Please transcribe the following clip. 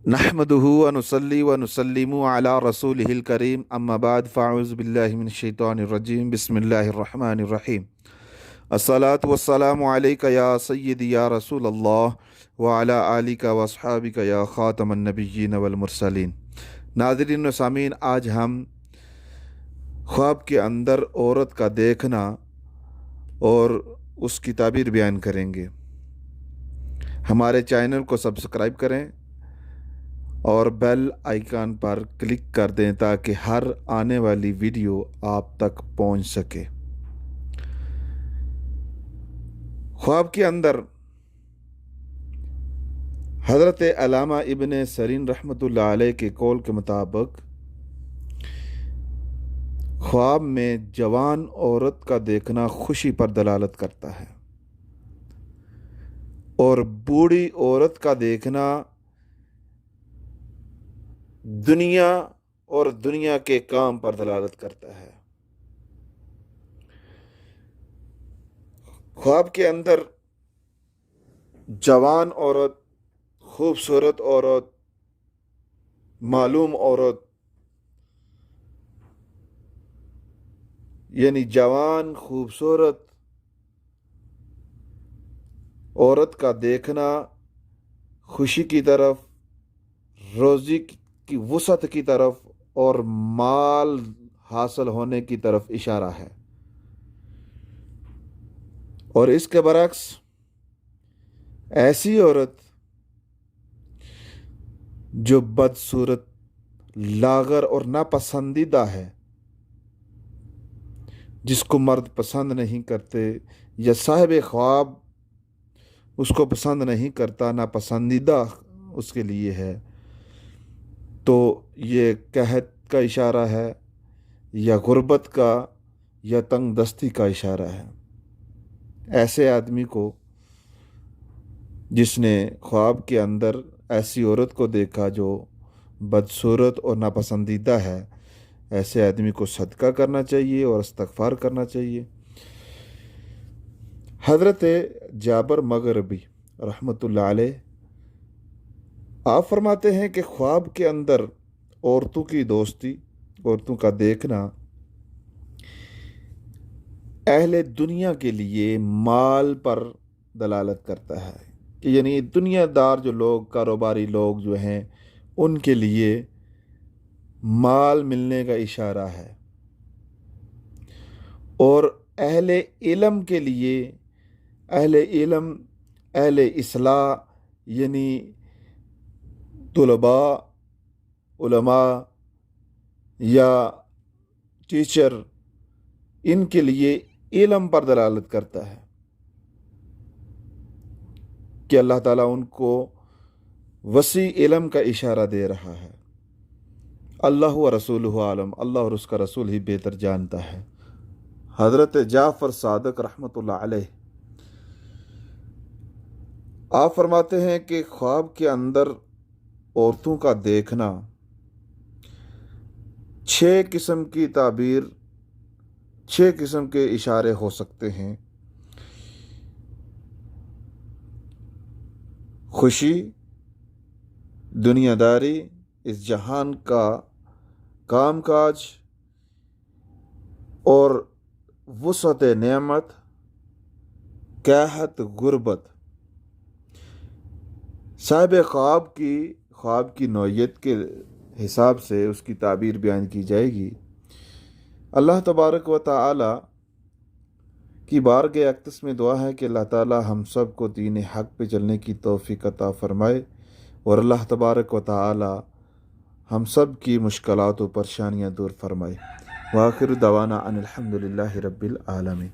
نحمدہ و نصلی و نسلم علی رسولہ الکریم اما بعد فاعوذ باللہ من الشیطان الرجیم بسم اللہ الرحمن الرحیم الصلاۃ والسلام علیک یا سیدی یا رسول اللہ وعلی آلک و اصحابک یا خاتم النبیین والمرسلین۔ ناظرین و سامعین، آج ہم خواب کے اندر عورت کا دیکھنا اور اس کی تعبیر بیان کریں گے۔ ہمارے چینل کو سبسکرائب کریں اور بیل آئیکن پر کلک کر دیں تاکہ ہر آنے والی ویڈیو آپ تک پہنچ سکے۔ خواب کے اندر حضرت علامہ ابن سیرین رحمۃ اللہ علیہ کے قول کے مطابق خواب میں جوان عورت کا دیکھنا خوشی پر دلالت کرتا ہے اور بوڑھی عورت کا دیکھنا دنیا اور دنیا کے کام پر دلالت کرتا ہے۔ خواب کے اندر جوان عورت، خوبصورت عورت، معلوم عورت، یعنی جوان خوبصورت عورت کا دیکھنا خوشی کی طرف، روزی کی وسعت کی طرف اور مال حاصل ہونے کی طرف اشارہ ہے، اور اس کے برعکس ایسی عورت جو بدصورت، لاغر اور ناپسندیدہ ہے، جس کو مرد پسند نہیں کرتے یا صاحب خواب اس کو پسند نہیں کرتا، ناپسندیدہ اس کے لیے ہے، تو یہ قحط کا اشارہ ہے یا غربت کا یا تنگ دستی کا اشارہ ہے۔ ایسے آدمی کو جس نے خواب کے اندر ایسی عورت کو دیکھا جو بدصورت اور ناپسندیدہ ہے، ایسے آدمی کو صدقہ کرنا چاہیے اور استغفار کرنا چاہیے۔ حضرت جابر مغربی رحمۃ اللہ علیہ آپ فرماتے ہیں کہ خواب کے اندر عورتوں کی دوستی، عورتوں کا دیکھنا اہل دنیا کے لیے مال پر دلالت کرتا ہے، کہ یعنی دنیا دار جو لوگ، کاروباری لوگ جو ہیں، ان کے لیے مال ملنے کا اشارہ ہے، اور اہل علم کے لیے، اہل علم، اہل اصلاح یعنی طلباء، علماء یا ٹیچر، ان کے لیے علم پر دلالت کرتا ہے کہ اللہ تعالیٰ ان کو وسیع علم کا اشارہ دے رہا ہے۔ اللہ و رسولہ عالم، اللہ اور اس کا رسول ہی بہتر جانتا ہے۔ حضرت جعفر صادق رحمۃ اللہ علیہ آپ فرماتے ہیں کہ خواب کے اندر عورتوں کا دیکھنا 6 قسم کی تعبیر، 6 قسم کے اشارے ہو سکتے ہیں: خوشی، دنیا داری، اس جہان کا کام کاج، اور وسعت نعمت، قحط، غربت۔ صاحب خواب کی نوعیت کے حساب سے اس کی تعبیر بیان کی جائے گی۔ اللہ تبارک و تعالی کی بارگاہ اقدس میں دعا ہے کہ اللہ تعالی ہم سب کو دین حق پہ چلنے کی توفیق عطا فرمائے، اور اللہ تبارک و تعالی ہم سب کی مشکلات و پریشانیاں دور فرمائے۔ وآخر دعوانا ان الحمد للہ رب العالمین۔